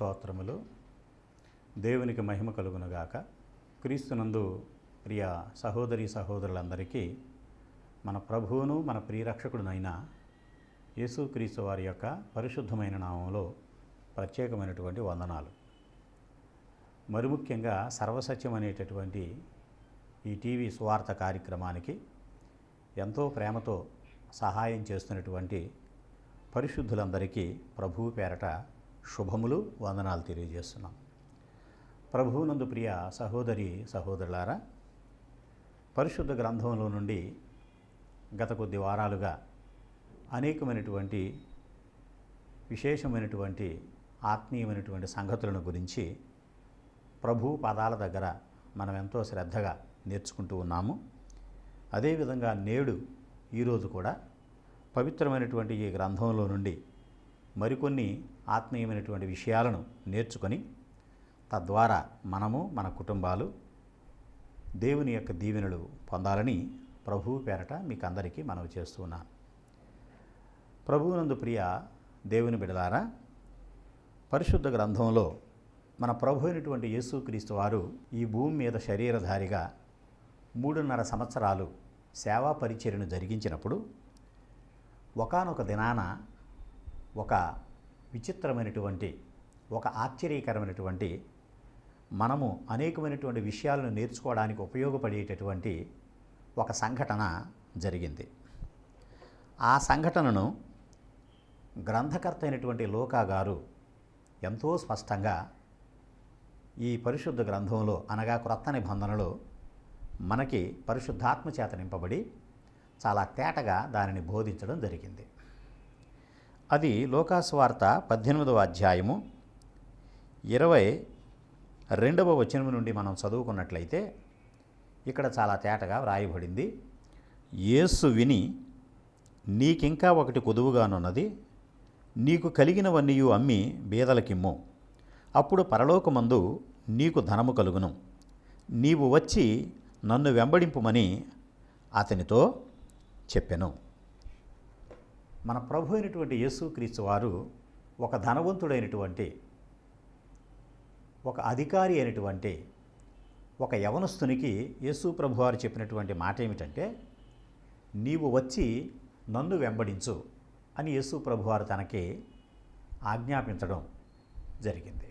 స్తోత్రములు. దేవునికి మహిమ కలుగునుగాక. క్రీస్తునందు ప్రియ సహోదరి సహోదరులందరికీ మన ప్రభువును మన ప్రియరక్షకుడునైన యేసుక్రీస్తు వారి యొక్క పరిశుద్ధమైన నామంలో ప్రత్యేకమైనటువంటి వందనాలు. మరి ముఖ్యంగా సర్వసత్యం అనేటటువంటి ఈ టీవీ సువార్త కార్యక్రమానికి ఎంతో ప్రేమతో సహాయం చేస్తున్నటువంటి పరిశుద్ధులందరికీ ప్రభువు పేరట శుభములు, వందనాలు తెలియజేస్తున్నాం. ప్రభువునందు ప్రియ సహోదరి సహోదరులారా, పరిశుద్ధ గ్రంథంలో నుండి గత కొద్ది వారాలుగా అనేకమైనటువంటి విశేషమైనటువంటి ఆత్మీయమైనటువంటి సంగతులను గురించి ప్రభు పాదాల దగ్గర మనం ఎంతో శ్రద్ధగా నేర్చుకుంటూ ఉన్నాము. అదేవిధంగా నేడు ఈరోజు కూడా పవిత్రమైనటువంటి ఈ గ్రంథంలో నుండి మరికొన్ని ఆత్మీయమైనటువంటి విషయాలను నేర్చుకొని తద్వారా మనము మన కుటుంబాలు దేవుని యొక్క దీవెనలు పొందాలని ప్రభువు పేరట మీకు అందరికీ మనవి చేస్తూ ఉన్నాను. ప్రభువునందు ప్రియ దేవుని బిడలారా, పరిశుద్ధ గ్రంథంలో మన ప్రభు అయినటువంటి యేసుక్రీస్తు వారు ఈ భూమి మీద శరీరధారిగా 3.5 సంవత్సరాలు సేవా పరిచర్యను జరిగించినప్పుడు ఒకానొక దినాన ఒక విచిత్రమైనటువంటి, ఒక ఆశ్చర్యకరమైనటువంటి, మనము అనేకమైనటువంటి విషయాలను నేర్చుకోవడానికి ఉపయోగపడేటటువంటి ఒక సంఘటన జరిగింది. ఆ సంఘటనను గ్రంథకర్త అయినటువంటి లూకా గారు ఎంతో స్పష్టంగా ఈ పరిశుద్ధ గ్రంథంలో అనగా క్రొత్త నిబంధనలో మనకి పరిశుద్ధాత్మ చేత నింపబడి చాలా తేటగా దానిని బోధించడం జరిగింది. అది లూకా సువార్త 18వ అధ్యాయము 22వ వచనం నుండి మనం చదువుకున్నట్లయితే ఇక్కడ చాలా తేటగా వ్రాయబడింది. యేసు విని, నీకింకా ఒకటి కొదువుగానున్నది, నీకు కలిగినవన్నీ అమ్మి బీదలకిమ్ము, అప్పుడు పరలోకమందు నీకు ధనము కలుగును, నీవు వచ్చి నన్ను వెంబడింపుమని అతనితో చెప్పెను. మన ప్రభు అయినటువంటి యేసుక్రీస్తు వారు ఒక ధనవంతుడైనటువంటి, ఒక అధికారి అయినటువంటి ఒక యవనస్తునికి యేసు ప్రభు వారు చెప్పినటువంటి మాట ఏమిటంటే, నీవు వచ్చి నన్ను వెంబడించు అని యేసు ప్రభు వారు తనకి ఆజ్ఞాపించడం జరిగింది.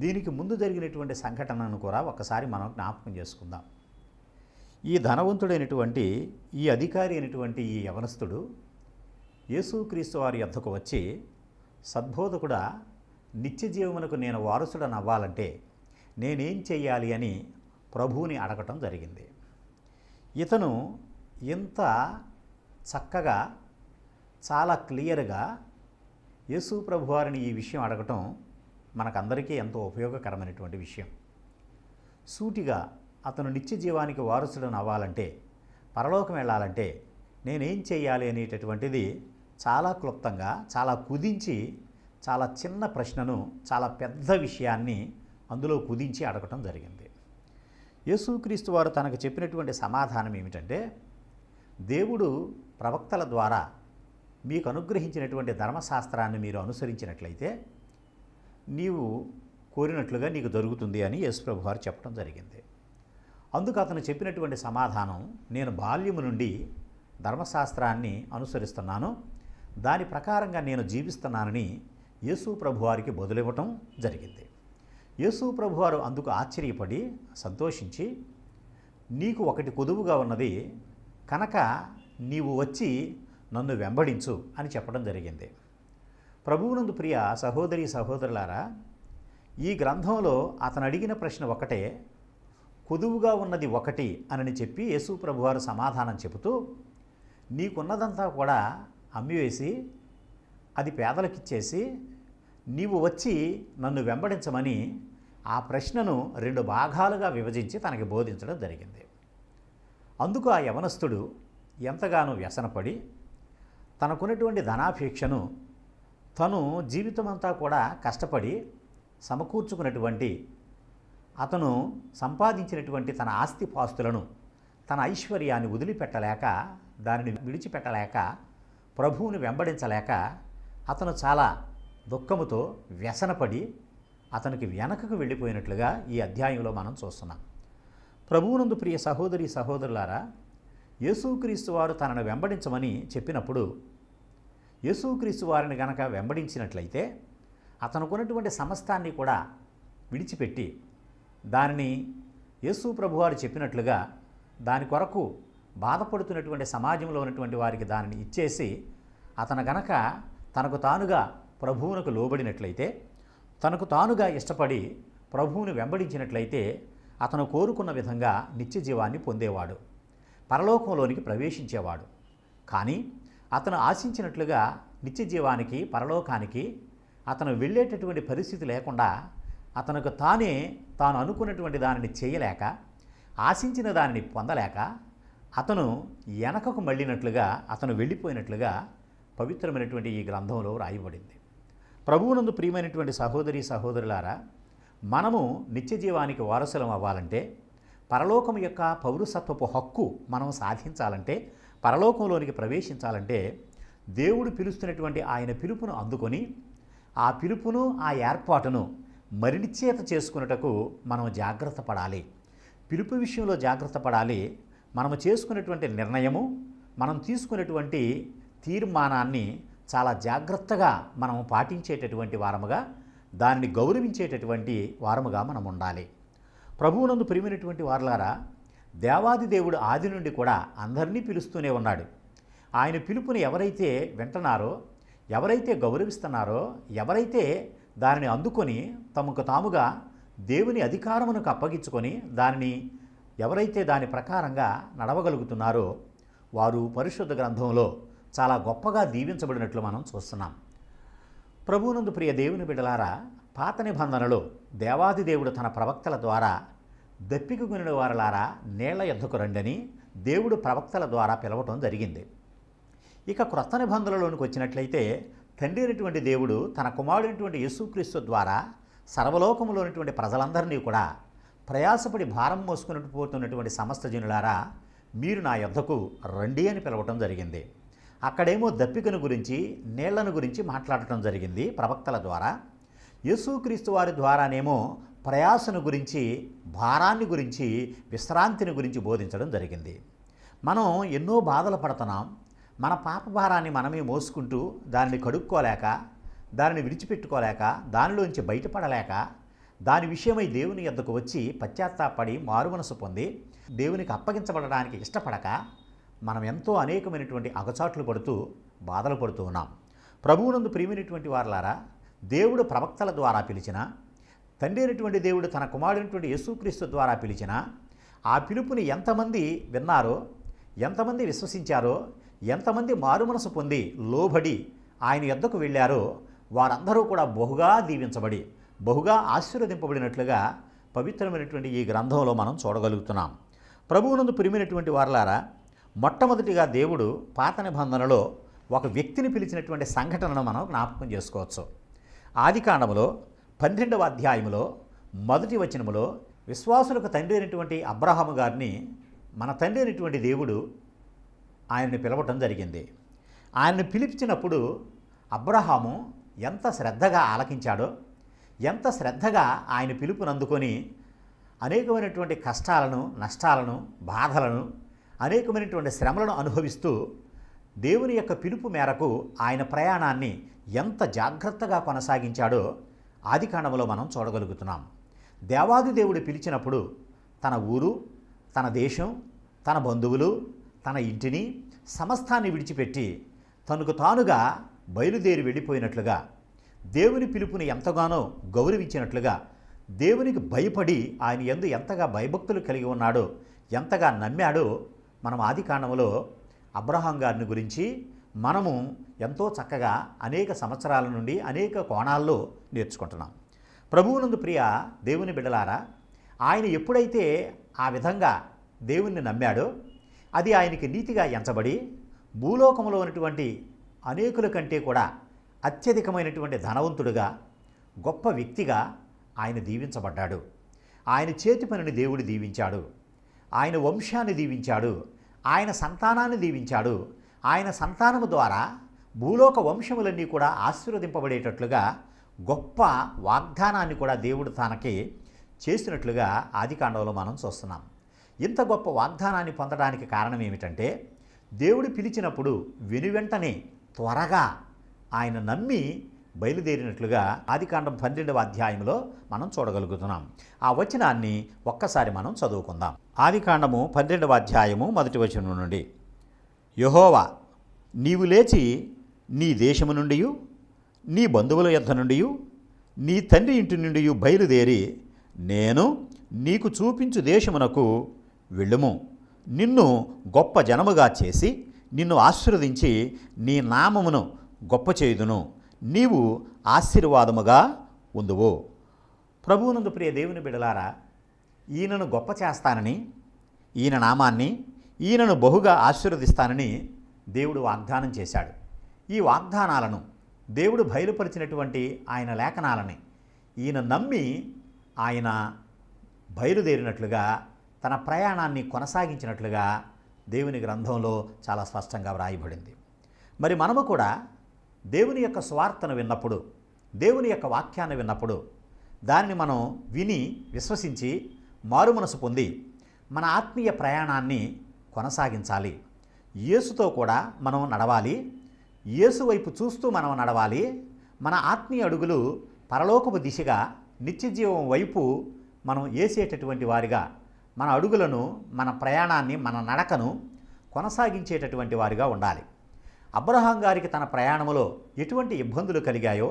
దీనికి ముందు జరిగినటువంటి సంఘటనను కూడా ఒకసారి మనం జ్ఞాపకం చేసుకుందాం. ఈ ధనవంతుడైనటువంటి, ఈ అధికారి అయినటువంటి ఈ యవనస్తుడు యేసుక్రీస్తు వారి యొద్దకు వచ్చి, సద్బోధకుడా, నిత్య జీవమునకు నేను వారసుడని అవ్వాలంటే నేనేం చెయ్యాలి అని ప్రభువుని అడగటం జరిగింది. ఇతను ఇంత చక్కగా, చాలా క్లియర్గా యేసు ప్రభు వారిని ఈ విషయం అడగటం మనకందరికీ ఎంతో ఉపయోగకరమైనటువంటి విషయం. సూటిగా అతను నిత్య జీవానికి వారసుడని అవ్వాలంటే, పరలోకం వెళ్ళాలంటే నేనేం చెయ్యాలి అనేటటువంటిది చాలా క్లుప్తంగా, చాలా కుదించి, చాలా చిన్న ప్రశ్నను, చాలా పెద్ద విషయాన్ని అందులో కుదించి అడగటం జరిగింది. యేసుక్రీస్తు వారు తనకు చెప్పినటువంటి సమాధానం ఏమిటంటే, దేవుడు ప్రవక్తల ద్వారా మీకు అనుగ్రహించినటువంటి ధర్మశాస్త్రాన్ని మీరు అనుసరించినట్లయితే నీవు కోరినట్లుగా నీకు దొరుకుతుంది అని యేసుప్రభు వారు చెప్పడం జరిగింది. అందుకు అతను చెప్పినటువంటి సమాధానం, నేను బాల్యము నుండి ధర్మశాస్త్రాన్ని అనుసరిస్తున్నాను, దాని ప్రకారంగా నేను జీవిస్తున్నానని యేసు ప్రభు వారికి బదులివ్వటం జరిగింది. యేసు ప్రభు వారు అందుకు ఆశ్చర్యపడి సంతోషించి, నీకు ఒకటి కొదువుగా ఉన్నది కనుక నీవు వచ్చి నన్ను వెంబడించు అని చెప్పడం జరిగింది. ప్రభువునందు ప్రియ సహోదరి సహోదరులారా, ఈ గ్రంథంలో అతను అడిగిన ప్రశ్న ఒకటే, కొదువుగా ఉన్నది ఒకటి అని చెప్పి యేసు ప్రభు వారు సమాధానం చెబుతూ, నీకున్నదంతా కూడా అమ్మివేసి అది పేదలకిచ్చేసి నీవు వచ్చి నన్ను వెంబడించమని ఆ ప్రశ్నను 2 భాగాలుగా విభజించి తనకి బోధించడం జరిగింది. అందుకు ఆ యవనస్తుడు ఎంతగానో వ్యసనపడి తనకున్నటువంటి ధనాపేక్షను తను జీవితమంతా కూడా కష్టపడి సమకూర్చుకున్నటువంటి, అతను సంపాదించినటువంటి తన ఆస్తిపాస్తులను, తన ఐశ్వర్యాన్ని వదిలిపెట్టలేక, దానిని విడిచిపెట్టలేక, ప్రభువుని వెంబడించలేక అతను చాలా దుఃఖముతో వ్యసనపడి అతనికి వెనకకు వెళ్ళిపోయినట్లుగా ఈ అధ్యాయంలో మనం చూస్తున్నాం. ప్రభువునందు ప్రియ సహోదరి సహోదరులారా, యేసుక్రీస్తు వారు తనను వెంబడించమని చెప్పినప్పుడు యేసుక్రీస్తు వారిని గనక వెంబడించినట్లయితే అతనుకున్నటువంటి సమస్తాన్ని కూడా విడిచిపెట్టి దానిని యేసు ప్రభువారు చెప్పినట్లుగా దాని కొరకు బాధపడుతున్నటువంటి సమాజంలో ఉన్నటువంటి వారికి దానిని ఇచ్చేసి అతను గనక తనకు తానుగా ప్రభువునకు లోబడినట్లయితే, తనకు తానుగా ఇష్టపడి ప్రభువును వెంబడించినట్లయితే అతను కోరుకున్న విధంగా నిత్య జీవాన్ని పొందేవాడు, పరలోకంలోనికి ప్రవేశించేవాడు. కానీ అతను ఆశించినట్లుగా నిత్య జీవానికి పరలోకానికి అతను వెళ్ళేటటువంటి పరిస్థితి లేకుండా అతనుకు తాను అనుకున్నటువంటి దానిని చేయలేక, ఆశించిన దానిని పొందలేక అతను వెనకకు మళ్ళినట్లుగా, అతను వెళ్ళిపోయినట్లుగా పవిత్రమైనటువంటి ఈ గ్రంథంలో రాయబడింది. ప్రభువునందు ప్రియమైనటువంటి సహోదరి సహోదరులారా, మనము నిత్య జీవానికి వారసులం అవ్వాలంటే, పరలోకం యొక్క పౌరసత్వపు హక్కు మనం సాధించాలంటే, పరలోకంలోనికి ప్రవేశించాలంటే దేవుడు పిలుస్తున్నటువంటి ఆయన పిలుపును అందుకొని ఆ పిలుపును ఆ ఏర్పాటును మరినిచేత చేసుకున్నటకు మనం జాగ్రత్త పడాలి. పిలుపు విషయంలో జాగ్రత్త పడాలి. మనము చేసుకున్నటువంటి నిర్ణయము, మనం తీసుకున్నటువంటి తీర్మానాన్ని చాలా జాగ్రత్తగా మనం పాటించేటటువంటి వారముగా, దానిని గౌరవించేటటువంటి వారముగా మనం ఉండాలి. ప్రభువునందు ప్రియమైనటువంటి వారలారా, దేవాది దేవుడు ఆది నుండి కూడా అందరినీ పిలుస్తూనే ఉన్నాడు. ఆయన పిలుపుని ఎవరైతే వింటున్నారో, ఎవరైతే గౌరవిస్తున్నారో, ఎవరైతే దానిని అందుకొని తమకు తాముగా దేవుని అధికారమునకు అప్పగించుకొని ఎవరైతే దాని ప్రకారంగా నడవగలుగుతున్నారో వారు పరిశుద్ధ గ్రంథంలో చాలా గొప్పగా దీవించబడినట్లు మనం చూస్తున్నాం. ప్రభువునందు ప్రియ దేవుని బిడ్డలారా, పాత నిబంధనలో దేవాది దేవుడు తన ప్రవక్తల ద్వారా దప్పిక కొనిన వారలారా నీళ్ల యొద్దకు రండని దేవుడు ప్రవక్తల ద్వారా పిలవటం జరిగింది. ఇక క్రొత్త నిబంధనలోనికి వచ్చినట్లయితే తండ్రి అయినటువంటి దేవుడు తన కుమారుడైనటువంటి యేసుక్రీస్తు ద్వారా సర్వలోకములోనిటువంటి ప్రజలందరినీ కూడా ప్రయాసపడి భారం మోసుకుని పోతున్నటువంటి సమస్త జనులారా మీరు నా యొద్దకు రండి అని పిలవటం జరిగింది. అక్కడేమో దప్పికను గురించి, నీళ్లను గురించి మాట్లాడటం జరిగింది ప్రవక్తల ద్వారా. యేసుక్రీస్తు వారి ద్వారానేమో ప్రయాసను గురించి, భారాన్ని గురించి, విశ్రాంతిని గురించి బోధించడం జరిగింది. మనం ఎన్నో బాధలు పడుతున్నాం. మన పాప భారాన్ని మనమే మోసుకుంటూ దానిని కడుక్కోలేక, దానిని విడిచిపెట్టుకోలేక, దానిలోంచి బయటపడలేక, దాని విషయమై దేవుని యొద్దకు వచ్చి పశ్చాత్తాపడి మారుమనసు పొంది దేవునికి అప్పగించబడడానికి ఇష్టపడక మనం ఎంతో అనేకమైనటువంటి అగచాట్లు పడుతూ బాధలు పడుతూ ఉన్నాం. ప్రభువునందు ప్రియమైనటువంటి వారలారా, దేవుడు ప్రవక్తల ద్వారా పిలిచిన, తండ్రి అయినటువంటి దేవుడు తన కుమారుడైనటువంటి యేసుక్రీస్తు ద్వారా పిలిచిన ఆ పిలుపుని ఎంతమంది విన్నారో, ఎంతమంది విశ్వసించారో, ఎంతమంది మారుమనసు పొంది లోబడి ఆయన యొద్దకు వెళ్ళారో వారందరూ కూడా బహుగా దీవించబడి, బహుగా ఆశీర్వదింపబడినట్లుగా పవిత్రమైనటువంటి ఈ గ్రంథంలో మనం చూడగలుగుతున్నాం. ప్రభువునందు ప్రియమైనటువంటి వారలారా, మొట్టమొదటిగా దేవుడు పాత నిబంధనలో ఒక వ్యక్తిని పిలిచినటువంటి సంఘటనను మనం జ్ఞాపకం చేసుకోవచ్చు. ఆదికాండములో 12వ అధ్యాయములో 1వ వచనములో విశ్వాసులకు తండ్రి అయినటువంటి అబ్రహాము గారిని మన తండ్రి అయినటువంటి దేవుడు ఆయనను పిలవటం జరిగింది. ఆయనను పిలిపించినప్పుడు అబ్రహాము ఎంత శ్రద్ధగా ఆలకించాడో, ఎంత శ్రద్ధగా ఆయన పిలుపునందుకొని అనేకమైనటువంటి కష్టాలను, నష్టాలను, బాధలను, అనేకమైనటువంటి శ్రమలను అనుభవిస్తూ దేవుని యొక్క పిలుపు మేరకు ఆయన ప్రయాణాన్ని ఎంత జాగ్రత్తగా కొనసాగించాడో ఆదికాండములో మనం చూడగలుగుతున్నాం. దేవాది దేవుడు పిలిచినప్పుడు తన ఊరు, తన దేశం, తన బంధువులు, తన ఇంటిని సమస్తాన్ని విడిచిపెట్టి తనకు తానుగా బయలుదేరి వెళ్ళిపోయినట్లుగా, దేవుని పిలుపుని ఎంతగానో గౌరవించినట్లుగా, దేవునికి భయపడి ఆయన యందు ఎంతగా భయభక్తులు కలిగి ఉన్నాడో, ఎంతగా నమ్మాడో మనం ఆదికాండములో అబ్రహాం గారిని గురించి మనము ఎంతో చక్కగా అనేక సంవత్సరాల నుండి అనేక కోణాల్లో నేర్చుకుంటున్నాం. ప్రభువునందు ప్రియ దేవుని బిడ్డలారా, ఆయన ఎప్పుడైతే ఆ విధంగా దేవుణ్ణి నమ్మాడో అది ఆయనకి నీతిగా ఎంచబడి భూలోకంలో ఉన్నటువంటి అనేకుల కంటే కూడా అత్యధికమైనటువంటి ధనవంతుడుగా, గొప్ప వ్యక్తిగా ఆయన దీవించబడ్డాడు. ఆయన చేతి పనిని దేవుడు దీవించాడు. ఆయన వంశాన్ని దీవించాడు. ఆయన సంతానాన్ని దీవించాడు. ఆయన సంతానము ద్వారా భూలోక వంశములన్నీ కూడా ఆశీర్వదింపబడేటట్లుగా గొప్ప వాగ్దానాన్ని కూడా దేవుడు తనకి చేసినట్లుగా ఆదికాండంలో మనం చూస్తున్నాం. ఇంత గొప్ప వాగ్దానాన్ని పొందడానికి కారణం ఏమిటంటే దేవుడు పిలిచినప్పుడు వెనువెంటనే త్వరగా ఆయన నమ్మి బయలుదేరినట్లుగా ఆదికాండం 12వ అధ్యాయంలో మనం చూడగలుగుతున్నాం. ఆ వచనాన్ని ఒక్కసారి మనం చదువుకుందాం. ఆదికాండము 12వ అధ్యాయము 1వ వచనం నుండి, యెహోవా నీవు లేచి నీ దేశము నుండి నీ బంధువుల యొద్ద నుండి నీ తండ్రి ఇంటి నుండి బయలుదేరి నేను నీకు చూపించు దేశమునకు వెళ్ళుము. నిన్ను గొప్ప జనముగా చేసి నిన్ను ఆశీర్వదించి నీ నామమును గొప్ప చేయుదును. నీవు ఆశీర్వాదముగా ఉందువు. ప్రభువునందు ప్రియ దేవుని బిడలారా, ఈయనను గొప్ప చేస్తానని, ఈయన నామాన్ని ఈయనను బహుగా ఆశీర్వదిస్తానని దేవుడు వాగ్దానం చేశాడు. ఈ వాగ్దానాలను దేవుడు బయలుపరిచినటువంటి ఆయన లేఖనాలని ఈయన నమ్మి ఆయన బయలుదేరినట్లుగా తన ప్రయాణాన్ని కొనసాగించినట్లుగా దేవుని గ్రంథంలో చాలా స్పష్టంగా వ్రాయబడింది. మరి మనము కూడా దేవుని యొక్క స్వార్థను విన్నప్పుడు, దేవుని యొక్క వాక్యాన్ని విన్నప్పుడు దానిని మనం విని విశ్వసించి మారుమనసు పొంది మన ఆత్మీయ ప్రయాణాన్ని కొనసాగించాలి. యేసుతో కూడా మనం నడవాలి. యేసు వైపు చూస్తూ మనం నడవాలి. మన ఆత్మీయ అడుగులు పరలోకపు దిశగా నిత్యజీవం వైపు మనం వేసేటటువంటి వారిగా మన అడుగులను, మన ప్రయాణాన్ని, మన నడకను కొనసాగించేటటువంటి వారిగా ఉండాలి. అబ్రహాం గారికి తన ప్రయాణములో ఎటువంటి ఇబ్బందులు కలిగాయో,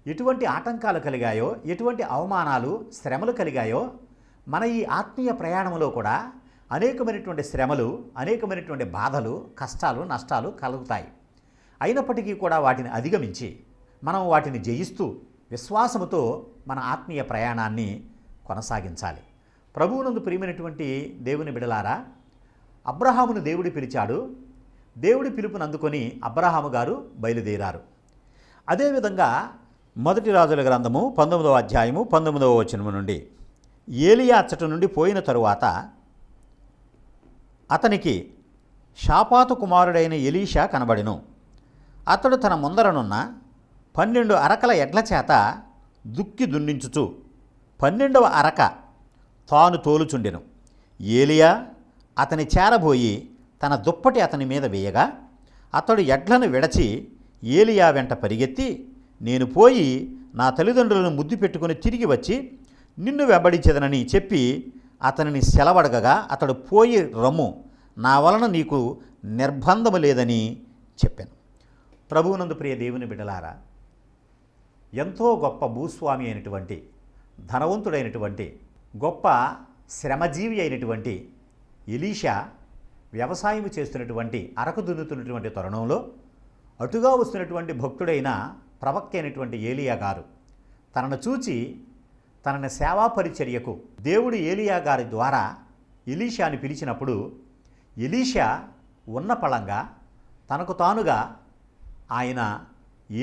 ఎటువంటి ఆటంకాలు కలిగాయో, ఎటువంటి అవమానాలు, శ్రమలు కలిగాయో, మన ఈ ఆత్మీయ ప్రయాణంలో కూడా అనేకమైనటువంటి శ్రమలు, అనేకమైనటువంటి బాధలు, కష్టాలు, నష్టాలు కలుగుతాయి. అయినప్పటికీ కూడా వాటిని అధిగమించి మనం వాటిని జయిస్తూ విశ్వాసముతో మన ఆత్మీయ ప్రయాణాన్ని కొనసాగించాలి. ప్రభువునందు ప్రియమైనటువంటి దేవుని బిడలారా, అబ్రహామును దేవుడు పిలిచాడు. దేవుడి పిలుపుని అందుకొని అబ్రహాము గారు బయలుదేరారు. అదేవిధంగా 1 రాజుల గ్రంథము 19వ అధ్యాయము 19వ వచనము నుండి, ఏలియా అచ్చట నుండి పోయిన తరువాత అతనికి షాపాతు కుమారుడైన ఎలీషా కనబడెను. అతడు తన ముందరనున్న 12 అరకల ఎడ్ల చేత దుక్కి దున్నించుచు 12వ అరక తాను తోలుచుండెను. ఏలియా అతని చేరబోయి తన దుప్పటి అతని మీద వేయగా అతడు ఎడ్లను విడచి ఏలియా వెంట పరిగెత్తి, నేను పోయి నా తల్లిదండ్రులను ముద్దు పెట్టుకుని తిరిగి వచ్చి నిన్ను వెంబడించదనని చెప్పి అతనిని సెలవడగగా అతడు పోయి రమ్ము, నా వలన నీకు నిర్బంధము లేదని చెప్పాను. ప్రభువునందు ప్రియ దేవుని బిడ్డలారా, ఎంతో గొప్ప భూస్వామి అయినటువంటి, ధనవంతుడైనటువంటి, గొప్ప శ్రమజీవి అయినటువంటి ఎలీషా వ్యవసాయం చేస్తున్నటువంటి, అరకు దున్నుతున్నటువంటి తరుణంలో అటుగా వస్తున్నటువంటి భక్తుడైన ప్రవక్త అయినటువంటి ఏలియా గారు తనను చూచి తనని సేవా పరిచర్యకు దేవుడు ఏలియా గారి ద్వారా ఎలీషాని పిలిచినప్పుడు ఎలీషా ఉన్న పళంగా తనకు తానుగా ఆయన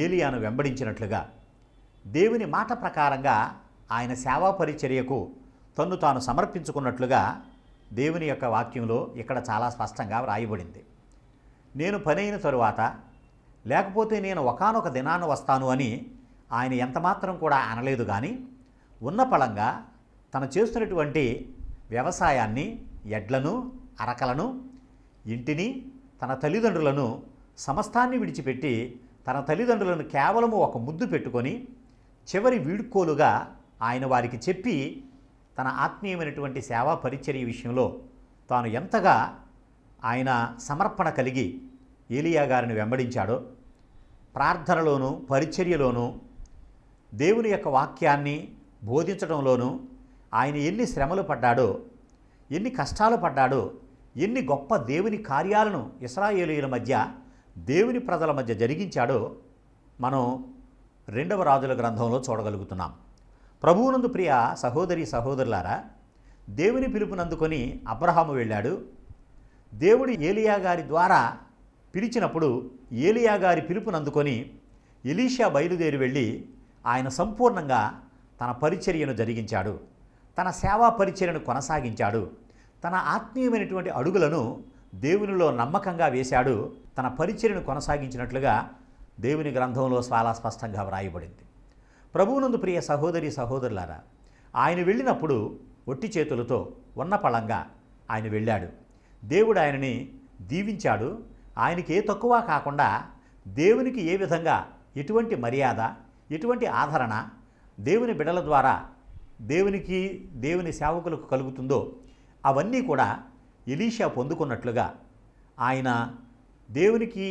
ఏలియాను వెంబడించినట్లుగా, దేవుని మాట ప్రకారంగా ఆయన సేవా పరిచర్యకు తన్ను తాను సమర్పించుకున్నట్లుగా దేవుని యొక్క వాక్యంలో ఇక్కడ చాలా స్పష్టంగా వ్రాయబడింది. నేను పని అయిన తరువాత, లేకపోతే నేను ఒకానొక దినాన వస్తాను అని ఆయన ఎంతమాత్రం కూడా అనలేదు. కానీ ఉన్న పళంగా తను చేస్తున్నటువంటి వ్యవసాయాన్ని, ఎడ్లను, అరకలను, ఇంటిని, తన తల్లిదండ్రులను సమస్తాన్ని విడిచిపెట్టి తన తల్లిదండ్రులను కేవలము ఒక ముద్దు పెట్టుకొని చివరి వీడ్కోలుగా ఆయన వారికి చెప్పి తన ఆత్మీయమైనటువంటి సేవా పరిచర్య విషయంలో తాను ఎంతగా ఆయన సమర్పణ కలిగి ఏలియా గారిని వెంబడించాడో, ప్రార్థనలోనూ పరిచర్యలోనూ దేవుని యొక్క వాక్యాన్ని బోధించడంలోనూ ఆయన ఎన్ని శ్రమలు పడ్డాడో, ఎన్ని కష్టాలు పడ్డాడో, ఎన్ని గొప్ప దేవుని కార్యాలను ఇశ్రాయేలీయుల మధ్య, దేవుని ప్రజల మధ్య జరిగించాడో మనం 2వ రాజుల గ్రంథంలో చూడగలుగుతున్నాం. ప్రభువునందు ప్రియ సహోదరి సహోదరులారా, దేవుని పిలుపునందుకొని అబ్రహాము వెళ్ళాడు. దేవుడు ఏలియా గారి ద్వారా పిలిచినప్పుడు ఏలియా గారి పిలుపునందుకొని ఎలీషా బయలుదేరి వెళ్ళి ఆయన సంపూర్ణంగా తన పరిచర్యను జరిగించాడు. తన సేవా పరిచర్యను కొనసాగించాడు. తన ఆత్మీయమైనటువంటి అడుగులను దేవునిలో నమ్మకంగా వేశాడు. తన పరిచర్యను కొనసాగించినట్లుగా దేవుని గ్రంథంలో చాలా స్పష్టంగా వ్రాయబడింది. ప్రభువునందు ప్రియ సహోదరి సహోదరులారా, ఆయన వెళ్ళినప్పుడు ఒట్టి చేతులతో ఉన్న పళంగా ఆయన వెళ్ళాడు. దేవుడు ఆయనని దీవించాడు. ఆయనకి ఏ తక్కువ కాకుండా దేవునికి ఏ విధంగా ఎటువంటి మర్యాద, ఎటువంటి ఆదరణ దేవుని బిడల ద్వారా దేవుని సేవకులకు కలుగుతుందో అవన్నీ కూడా ఎలీషా పొందుకున్నట్లుగా ఆయన దేవునికి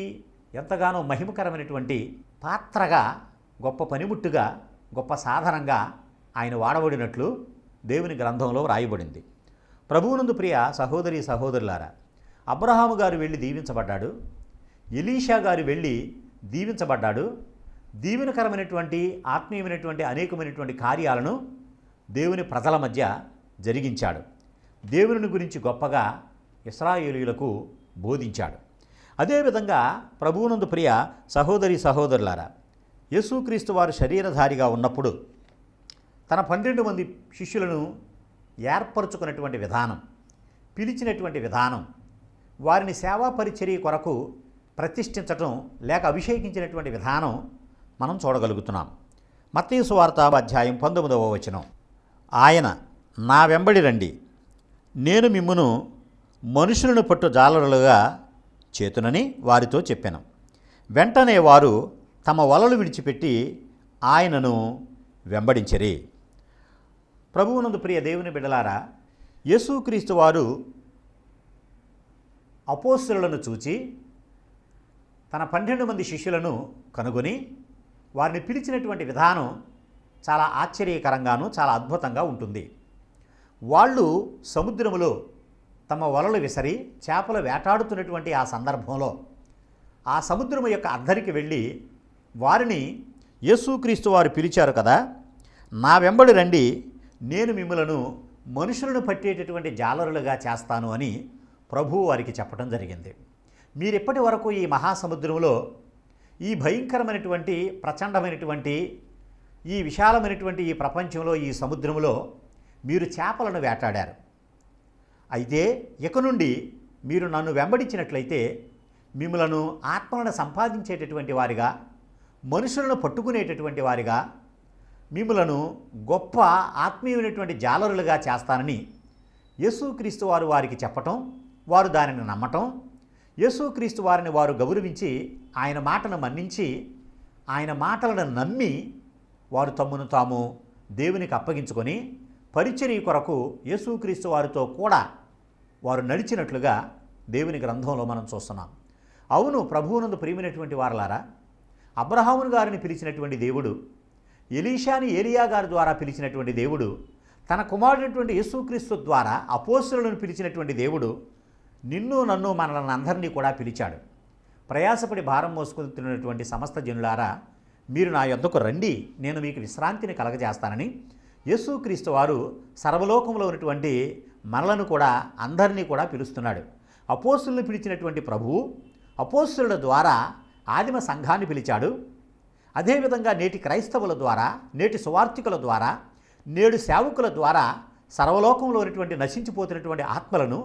ఎంతగానో మహిమకరమైనటువంటి పాత్రగా, గొప్ప పనిముట్టుగా, గొప్ప సాధనంగా ఆయన వాడబడినట్లు దేవుని గ్రంథంలో రాయబడింది. ప్రభువునందు ప్రియ సహోదరి సహోదరులారా, అబ్రహాము గారు వెళ్ళి దీవించబడ్డాడు. ఎలీషా గారు వెళ్ళి దీవించబడ్డాడు. దీవెనకరమైనటువంటి ఆత్మీయమైనటువంటి అనేకమైనటువంటి కార్యాలను దేవుని ప్రజల మధ్య జరిగించాడు. దేవుని గురించి గొప్పగా ఇశ్రాయేలీయులకు బోధించాడు. అదేవిధంగా ప్రభువునందు ప్రియ సహోదరి సహోదరులారా, యేసుక్రీస్తు వారు శరీరధారిగా ఉన్నప్పుడు తన 12 మంది శిష్యులను ఏర్పరచుకున్నటువంటి విధానం, పిలిచినటువంటి విధానం, వారిని సేవా పరిచర్య కొరకు ప్రతిష్ఠించటం లేక అభిషేకించినటువంటి విధానం మనం చూడగలుగుతున్నాం. మత్తయి సువార్త అధ్యాయం 19వ వచనం, ఆయన నా వెంబడి రండి, నేను మిమ్మును మనుషులను పట్టు జాలరులుగా చేతునని వారితో చెప్పాను. వెంటనే వారు తమ వలలు విడిచిపెట్టి ఆయనను వెంబడించిరి. ప్రభువునందు ప్రియ దేవుని బిడ్డలారా, యేసుక్రీస్తు వారు అపోస్తలులను చూచి తన 12 మంది శిష్యులను కనుగొని వారిని పిలిచినటువంటి విధానం చాలా ఆశ్చర్యకరంగాను చాలా అద్భుతంగా ఉంటుంది. వాళ్ళు సముద్రములో తమ వలలు విసరి చేపలు వేటాడుతున్నటువంటి ఆ సందర్భంలో ఆ సముద్రము యొక్క అద్దరికి వెళ్ళి వారిని యేసుక్రీస్తు వారు పిలిచారు కదా, నా వెంబడి రండి, నేను మిమ్మలను మనుషులను పట్టేటటువంటి జాలరులుగా చేస్తాను అని ప్రభువు వారికి చెప్పడం జరిగింది. మీరెప్పటి వరకు ఈ మహాసముద్రంలో, ఈ భయంకరమైనటువంటి ప్రచండమైనటువంటి ఈ విశాలమైనటువంటి ఈ ప్రపంచంలో, ఈ సముద్రంలో మీరు చేపలను వేటాడారు. అయితే ఇక నుండి మీరు నన్ను వెంబడించినట్లయితే మిమ్మలను ఆత్మలను సంపాదించేటటువంటి వారిగా, మనుషులను పట్టుకునేటటువంటి వారిగా, మిమ్మలను గొప్ప ఆత్మీయమైనటువంటి జాలరులుగా చేస్తానని యేసుక్రీస్తు వారు వారికి చెప్పటం, వారు దానిని నమ్మటం, యేసుక్రీస్తు వారిని వారు గౌరవించి ఆయన మాటను మన్నించి ఆయన మాటలను నమ్మి వారు తమ్మును తాము దేవునికి అప్పగించుకొని పరిచర్య కొరకు యేసుక్రీస్తు వారితో కూడా వారు నడిచినట్లుగా దేవుని గ్రంథంలో మనం చూస్తున్నాం. అవును, ప్రభువునందు ప్రియమైనటువంటి వారలారా, అబ్రహామును గారిని పిలిచినటువంటి దేవుడు, ఎలీషాని ఏలియా గారి ద్వారా పిలిచినటువంటి దేవుడు, తన కుమారుడైనటువంటి యేసుక్రీస్తు ద్వారా అపోస్తలులను పిలిచినటువంటి దేవుడు నిన్ను నన్ను మనల్ని అందరినీ కూడా పిలిచాడు. ప్రయాసపడి భారం మోసుకుంటున్నటువంటి సమస్త జనులారా, మీరు నా యొద్దకు రండి, నేను మీకు విశ్రాంతిని కలగజేస్తానని యేసుక్రీస్తు వారు సర్వలోకంలో ఉన్నటువంటి మనలను కూడా అందరినీ కూడా పిలుస్తున్నాడు. అపోస్తలులను పిలిచినటువంటి ప్రభువు అపోస్తలుల ద్వారా ఆదిమ సంఘాన్ని పిలిచాడు. అదేవిధంగా నేటి క్రైస్తవుల ద్వారా, నేటి సువార్థికుల ద్వారా, నేడు సేవకుల ద్వారా సర్వలోకంలో ఉన్నటువంటి నశించిపోతున్నటువంటి ఆత్మలను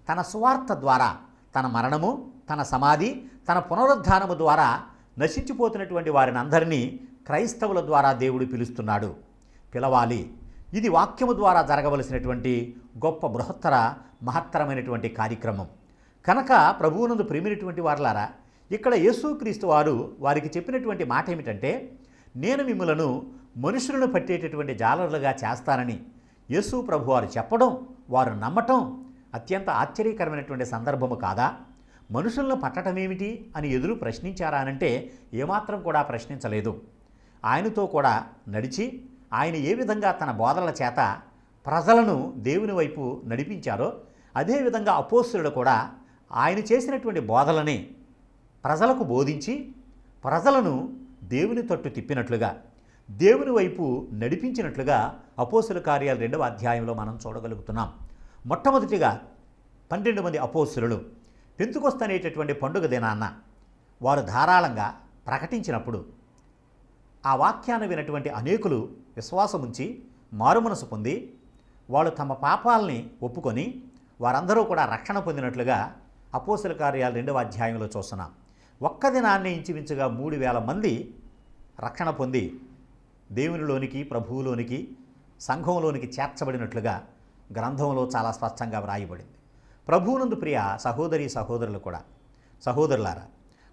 తన సువార్త ద్వారా, తన మరణము, తన సమాధి, తన పునరుద్ధానము ద్వారా నశించిపోతున్నటువంటి వారిని అందరినీ క్రైస్తవుల ద్వారా దేవుడు పిలుస్తున్నాడు. పిలవాలి. ఇది వాక్యము ద్వారా జరగవలసినటువంటి గొప్ప బృహత్తర మహత్తరమైనటువంటి కార్యక్రమం. కనుక ప్రభువునందు ప్రియమైనటువంటి వారలారా, ఇక్కడ యేసుక్రీస్తు వారు వారికి చెప్పినటువంటి మాట ఏమిటంటే, నేను మిమ్మలను మనుషులను పట్టేటటువంటి జాలరులుగా చేస్తానని యేసు ప్రభు వారు చెప్పడం, వారు నమ్మటం అత్యంత ఆశ్చర్యకరమైనటువంటి సందర్భము కాదా? మనుషులను పట్టడం ఏమిటి అని ఎదురు ప్రశ్నించారా అనంటే ఏమాత్రం కూడా ప్రశ్నించలేదు. ఆయనతో కూడా నడిచి ఆయన ఏ విధంగా తన బోధనల చేత ప్రజలను దేవుని వైపు నడిపించారో అదేవిధంగా అపోస్తలుడు కూడా ఆయన చేసినటువంటి బోధలని ప్రజలకు బోధించి ప్రజలను దేవుని తట్టు తిప్పినట్లుగా, దేవుని వైపు నడిపించినట్లుగా అపోస్తలుల కార్యాలు 2వ అధ్యాయంలో మనం చూడగలుగుతున్నాం. మొట్టమొదటిగా 12 మంది అపోస్తలులు పెంతెకొస్తు అనేటటువంటి పండుగ దినాన్న వారు ధారాళంగా ప్రకటించినప్పుడు ఆ వాక్యాన్ని వినటువంటి అనేకులు విశ్వాసముంచి మారుమనసు పొంది వాళ్ళు తమ పాపాలని ఒప్పుకొని వారందరూ కూడా రక్షణ పొందినట్లుగా అపోస్తలుల కార్యాలు 2వ అధ్యాయంలో చూస్తున్నాం. ఒక్క దినాన్ని ఇంచుమించుగా 3,000 మంది రక్షణ పొంది దేవునిలోనికి, ప్రభువులోనికి, సంఘంలోనికి చేర్చబడినట్లుగా గ్రంథంలో చాలా స్పష్టంగా వ్రాయబడింది. ప్రభువునందు ప్రియ సహోదరి సహోదరులు కూడా, సహోదరులారా,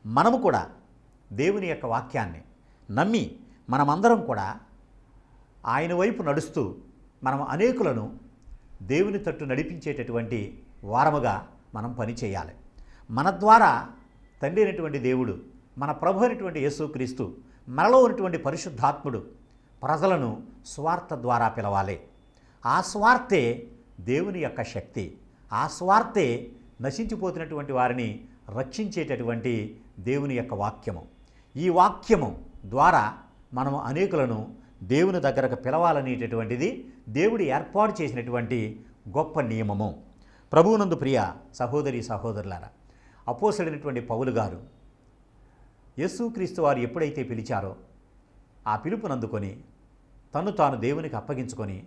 మనము కూడా దేవుని యొక్క వాక్యాన్ని నమ్మి మనమందరం కూడా ఆయన వైపు నడుస్తూ మనం అనేకులను దేవుని తట్టు నడిపించేటటువంటి వారముగా మనం పని చేయాలి. మన ద్వారా తండ్రి అయినటువంటి దేవుడు, మన ప్రభు అయినటువంటి యేసుక్రీస్తు, మనలో ఉన్నటువంటి పరిశుద్ధాత్ముడు ప్రజలను స్వార్థ ద్వారా పిలవాలి. ఆ స్వార్థే దేవుని యొక్క శక్తి. ఆ స్వార్థే నశించిపోతున్నటువంటి వారిని రక్షించేటటువంటి దేవుని యొక్క వాక్యము. ఈ వాక్యము ద్వారా మనము అనేకులను దేవుని దగ్గరకు పిలవాలనేటటువంటిది దేవుడు ఏర్పాటు చేసినటువంటి గొప్ప నియమము. ప్రభువునందు ప్రియ సహోదరి సహోదరులారా, అపోస్తలుడైనటువంటి పౌలు గారు యేసుక్రీస్తు వారు ఎప్పుడైతే పిలిచారో ఆ పిలుపునందుకొని తను తాను దేవునికి అప్పగించుకొని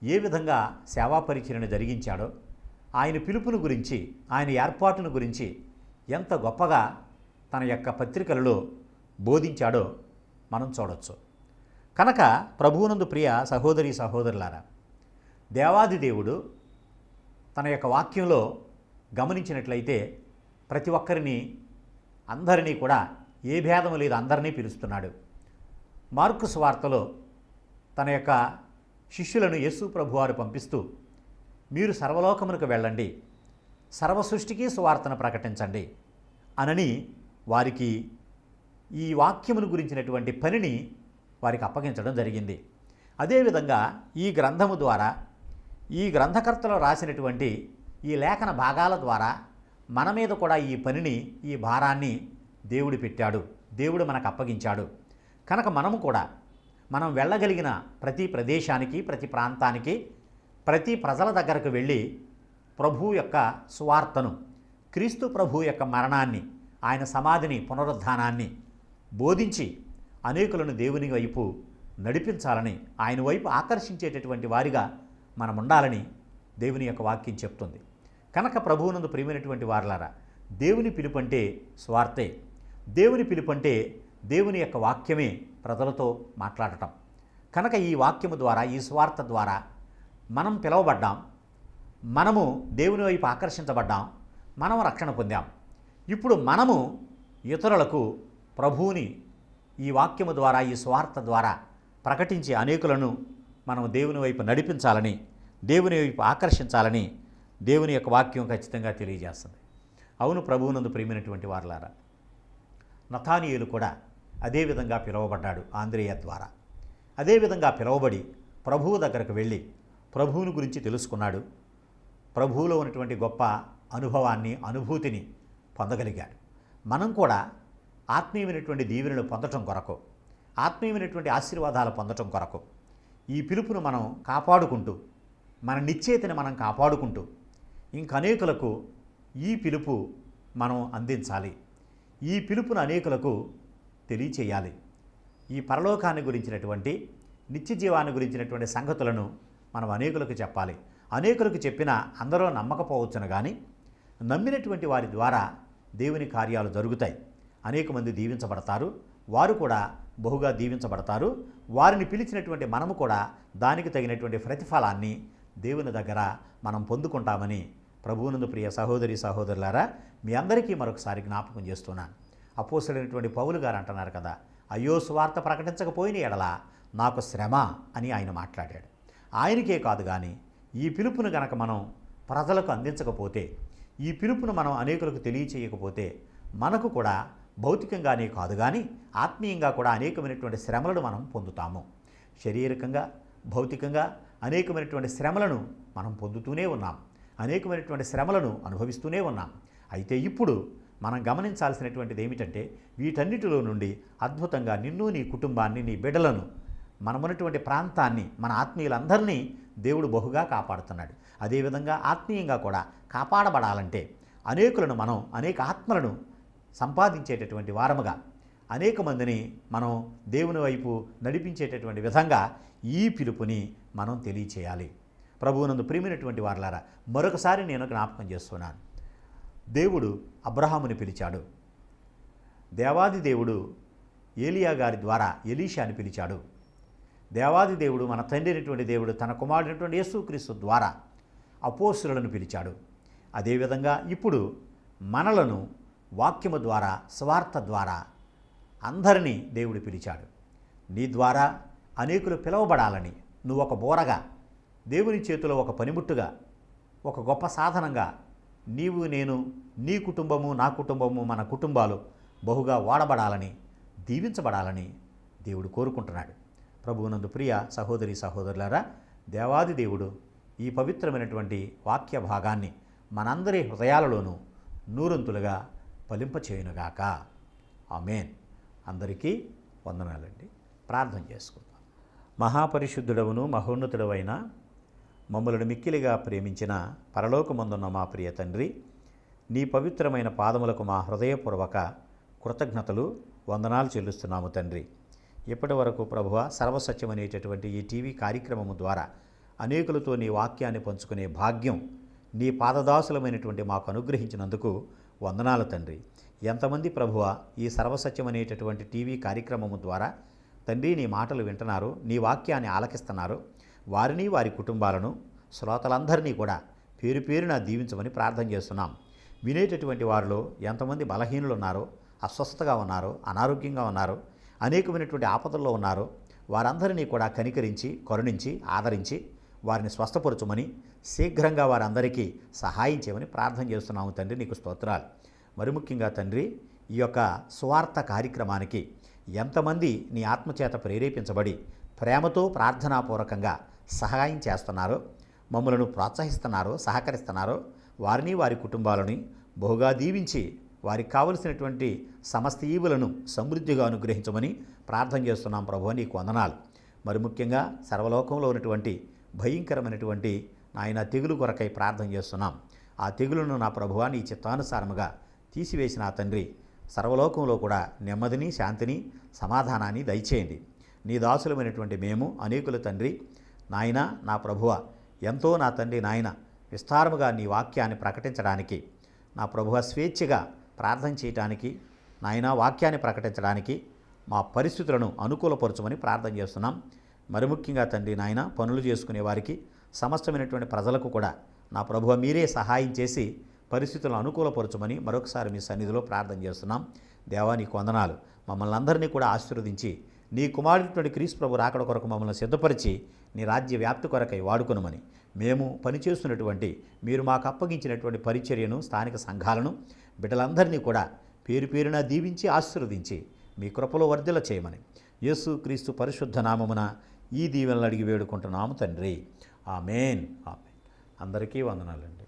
ఏ విధంగా సేవా పరిచర్యను జరిగించాడో, ఆయన పిలుపును గురించి, ఆయన ఏర్పాటును గురించి ఎంత గొప్పగా తన యొక్క పత్రికలలో బోధించాడో మనం చూడవచ్చు. కనుక ప్రభువునందు ప్రియ సహోదరి సహోదరులారా, దేవాది దేవుడు తన యొక్క వాక్యంలో గమనించినట్లయితే ప్రతి ఒక్కరిని, అందరినీ కూడా ఏ భేదము లేదు, అందరినీ పిలుస్తున్నాడు. మార్కు సువార్తలో తన యొక్క శిష్యులను యేసు ప్రభువారు పంపిస్తూ, మీరు సర్వలోకమునకు వెళ్ళండి, సర్వ సృష్టికి సువార్తను ప్రకటించండి అనని వారికి ఈ వాక్యమును గురించినటువంటి పనిని వారికి అప్పగించడం జరిగింది. అదేవిధంగా ఈ గ్రంథము ద్వారా, ఈ గ్రంథకర్తలు రాసినటువంటి ఈ లేఖన భాగాల ద్వారా మన మీద కూడా ఈ పనిని, ఈ భారాన్ని దేవుడు పెట్టాడు, దేవుడు మనకు అప్పగించాడు. కనుక మనము కూడా మనం వెళ్ళగలిగిన ప్రతి ప్రదేశానికి, ప్రతి ప్రాంతానికి, ప్రతి ప్రజల దగ్గరకు వెళ్ళి ప్రభువు యొక్క సువార్తను, క్రీస్తు ప్రభువు యొక్క మరణాన్ని, ఆయన సమాధిని, పునరుద్ధానాన్ని బోధించి అనేకులను దేవుని వైపు నడిపించాలని, ఆయన వైపు ఆకర్షించేటటువంటి వారిగా మనం ఉండాలని దేవుని యొక్క వాక్యం చెప్తుంది. కనుక ప్రభువునందు ప్రియమైనటువంటి వారలారా, దేవుని పిలుపంటే స్వార్థే. దేవుని పిలుపంటే దేవుని యొక్క వాక్యమే ప్రజలతో మాట్లాడటం. కనుక ఈ వాక్యము ద్వారా, ఈ స్వార్థ ద్వారా మనం పిలువబడ్డాం, మనము దేవుని వైపు ఆకర్షించబడ్డాం, మనం రక్షణ పొందాం. ఇప్పుడు మనము ఇతరులకు ప్రభువుని ఈ వాక్యము ద్వారా, ఈ స్వార్థ ద్వారా ప్రకటించి అనేకులను మనం దేవుని వైపు నడిపించాలని, దేవుని వైపు ఆకర్షించాలని దేవుని యొక్క వాక్యం ఖచ్చితంగా తెలియజేస్తుంది. అవును ప్రభువునందు ప్రియమైనటువంటి వారలారా, నతానీయులు కూడా అదేవిధంగా పిలువబడ్డాడు ఆంద్రేయ ద్వారా. అదేవిధంగా పిలువబడి ప్రభువు దగ్గరకు వెళ్ళి ప్రభువుని గురించి తెలుసుకున్నాడు. ప్రభువులో ఉన్నటువంటి గొప్ప అనుభవాన్ని, అనుభూతిని పొందగలిగాడు. మనం కూడా ఆత్మీయమైనటువంటి దీవెనలు పొందటం కొరకు, ఆత్మీయమైనటువంటి ఆశీర్వాదాలు పొందటం కొరకు ఈ పిలుపును మనం కాపాడుకుంటూ, మన నిశ్చయితని మనం కాపాడుకుంటూ ఇంకనేకులకు ఈ పిలుపు మనం అందించాలి. ఈ పిలుపును అనేకులకు తెలియచేయాలి. ఈ పరలోకాన్ని గురించినటువంటి, నిత్య జీవాన్ని గురించినటువంటి సంగతులను మనం అనేకులకు చెప్పాలి. అనేకులకు చెప్పినా అందరూ నమ్మకపోవచ్చును, కానీ నమ్మినటువంటి వారి ద్వారా దేవుని కార్యాలు జరుగుతాయి. అనేక మంది దీవించబడతారు, వారు కూడా బహుగా దీవించబడతారు. వారిని పిలిచినటువంటి మనము కూడా దానికి తగినటువంటి ప్రతిఫలాన్ని దేవుని దగ్గర మనం పొందుకుంటామని ప్రభువునందు ప్రియ సహోదరి సహోదరులారా, మీ అందరికీ మరొకసారి జ్ఞాపకం చేస్తున్నాను. అపోస్తలుడైనటువంటి పౌలు గారు అంటున్నారు కదా, అయ్యో సువార్త ప్రకటించకపోయిన ఎడల నాకు శ్రమ అని ఆయన మాట్లాడాడు. ఆయనకే కాదు కానీ ఈ పిలుపును గనక మనం ప్రజలకు అందించకపోతే, ఈ పిలుపును మనం అనేకులకు తెలియచేయకపోతే మనకు కూడా భౌతికంగానే కాదు కానీ ఆత్మీయంగా కూడా అనేకమైనటువంటి శ్రమలను మనం పొందుతాము. శారీరకంగా, భౌతికంగా అనేకమైనటువంటి శ్రమలను మనం పొందుతూనే ఉన్నాం, అనేకమైనటువంటి శ్రమలను అనుభవిస్తూనే ఉన్నాం. అయితే ఇప్పుడు మనం గమనించాల్సినటువంటిది ఏమిటంటే, వీటన్నిటిలో నుండి అద్భుతంగా నిన్ను, నీ కుటుంబాన్ని, నీ బిడ్డలను, మనమున్నటువంటి ప్రాంతాన్ని, మన ఆత్మీయులందరినీ దేవుడు బహుగా కాపాడుతున్నాడు. అదేవిధంగా ఆత్మీయంగా కూడా కాపాడబడాలంటే అనేకులను మనం, అనేక ఆత్మలను సంపాదించేటటువంటి వారముగా, అనేక మందిని మనం దేవుని వైపు నడిపించేటటువంటి విధంగా ఈ పిలుపుని మనం తెలియచేయాలి. ప్రభువునందు ప్రియమైనటువంటి వారలారా, మరొకసారి నేను జ్ఞాపకం చేస్తున్నాను. దేవుడు అబ్రహాముని పిలిచాడు. దేవాది దేవుడు ఏలియా గారి ద్వారా ఎలీషాని పిలిచాడు. దేవాది దేవుడు మన తండ్రి అయినటువంటి దేవుడు తన కుమారుడైనటువంటి యేసుక్రీస్తు ద్వారా అపోస్తులను పిలిచాడు. అదేవిధంగా ఇప్పుడు మనలను వాక్యము ద్వారా స్వార్థ ద్వారా అందరినీ దేవుడు పిలిచాడు. నీ ద్వారా అనేకులు పిలువబడాలని నువ్వు ఒక బోరగా, దేవుని చేతిలో ఒక పనిముట్టుగా, ఒక గొప్ప సాధనంగా నీవు, నేను, నీ కుటుంబము, నా కుటుంబము, మన కుటుంబాలు బహుగా వాడబడాలని, దీవించబడాలని దేవుడు కోరుకుంటున్నాడు. ప్రభువునందు ప్రియ సహోదరి సహోదరులారా, దేవాది దేవుడు ఈ పవిత్రమైనటువంటి వాక్య భాగాన్ని మనందరి హృదయాలలోనూ నూరంతులుగా ఫలింపచేయునుగాక. ఆమేన్. అందరికీ వందనాలండి. ప్రార్థన చేసుకుందాం. మహాపరిశుద్ధుడవును మహోన్నతుడవైన మమ్మలను మిక్కిలిగా ప్రేమించిన పరలోకమందున్న మా ప్రియ తండ్రి, నీ పవిత్రమైన పాదములకు మా హృదయపూర్వక కృతజ్ఞతలు, వందనాలు చెల్లిస్తున్నాము తండ్రి. ఇప్పటి వరకు ప్రభువా, సర్వసత్యం అనేటటువంటి ఈ టీవీ కార్యక్రమము ద్వారా అనేకులతో నీ వాక్యాన్ని పంచుకునే భాగ్యం నీ పాదదాసులమైనటువంటి మాకు అనుగ్రహించినందుకు వందనాలు తండ్రి. ఎంతమంది ప్రభువా ఈ సర్వసత్యం అనేటటువంటి టీవీ కార్యక్రమము ద్వారా తండ్రి నీ మాటలు వింటున్నారు, నీ వాక్యాన్ని ఆలకిస్తున్నారు, వారిని, వారి కుటుంబాలను, శ్రోతలందరినీ కూడా పేరు పేరున దీవించమని ప్రార్థన చేస్తున్నాం. వినేటటువంటి వారిలో ఎంతమంది బలహీనులు ఉన్నారో, అస్వస్థతగా ఉన్నారో, అనారోగ్యంగా ఉన్నారో, అనేకమైనటువంటి ఆపదల్లో ఉన్నారో వారందరినీ కూడా కనికరించి, కరుణించి, ఆదరించి వారిని స్వస్థపరచుమని, శీఘ్రంగా వారందరికీ సహాయం చేయమని ప్రార్థన చేస్తున్నాము తండ్రి. నీకు స్తోత్రాలు. మరి ముఖ్యంగా తండ్రి, ఈ యొక్క సువార్త కార్యక్రమానికి ఎంతమంది నీ ఆత్మచేత ప్రేరేపించబడి ప్రేమతో ప్రార్థనాపూర్వకంగా సహాయం చేస్తున్నారో, మమ్మలను ప్రోత్సహిస్తున్నారో, సహకరిస్తున్నారో వారిని, వారి కుటుంబాలని బహుగా దీవించి వారికి కావలసినటువంటి సమస్త ఈవులను సమృద్ధిగా అనుగ్రహించమని ప్రార్థన చేస్తున్నాం ప్రభువా. నీకు వందనాలు. మరి ముఖ్యంగా సర్వలోకంలో ఉన్నటువంటి భయంకరమైనటువంటి నాయన తెగులు కొరకై ప్రార్థన చేస్తున్నాం. ఆ తెగులను నా ప్రభువా నీ చిత్తానుసారముగా తీసివేసిన ఆ తండ్రి, సర్వలోకంలో కూడా నెమ్మదిని, శాంతిని, సమాధానాన్ని దయచేయండి. నీ దాసులమైనటువంటి మేము అనేకుల తండ్రి నాయన, నా ప్రభువ ఎంతో నా తండ్రి నాయన విస్తారముగా నీ వాక్యాన్ని ప్రకటించడానికి, నా ప్రభువ స్వేచ్ఛగా ప్రార్థన చేయటానికి, నాయన వాక్యాన్ని ప్రకటించడానికి మా పరిస్థితులను అనుకూలపరచమని ప్రార్థన చేస్తున్నాం. మరి ముఖ్యంగా తండ్రి నాయన పనులు చేసుకునే వారికి, సమస్తమైనటువంటి ప్రజలకు కూడా నా ప్రభువ మీరే సహాయం చేసి పరిస్థితులను అనుకూలపరచమని మరొకసారి మీ సన్నిధిలో ప్రార్థన చేస్తున్నాం. దేవా నీకు వందనాలు. మమ్మల్ని అందరినీ కూడా ఆశీర్వదించి నీ కుమారుడిటువంటి క్రీస్తు ప్రభు రాకడ కొరకు మమ్మల్ని సిద్ధపరిచి నీ రాజ్య వ్యాప్తి కొరకై వాడుకొనుమని, మేము పనిచేస్తున్నటువంటి మీరు మాకు అప్పగించినటువంటి పరిచర్యను, స్థానిక సంఘాలను, బిడ్డలందరినీ కూడా పేరు పేరున దీవించి ఆశీర్వదించి మీ కృపలో వర్ధిల్ల చేయమని యేసు క్రీస్తు పరిశుద్ధ నామమున ఈ దీవెనలు అడిగి వేడుకుంటున్నాము తండ్రి. ఆమేన్. ఆమేన్. అందరికీ వందనాలండి.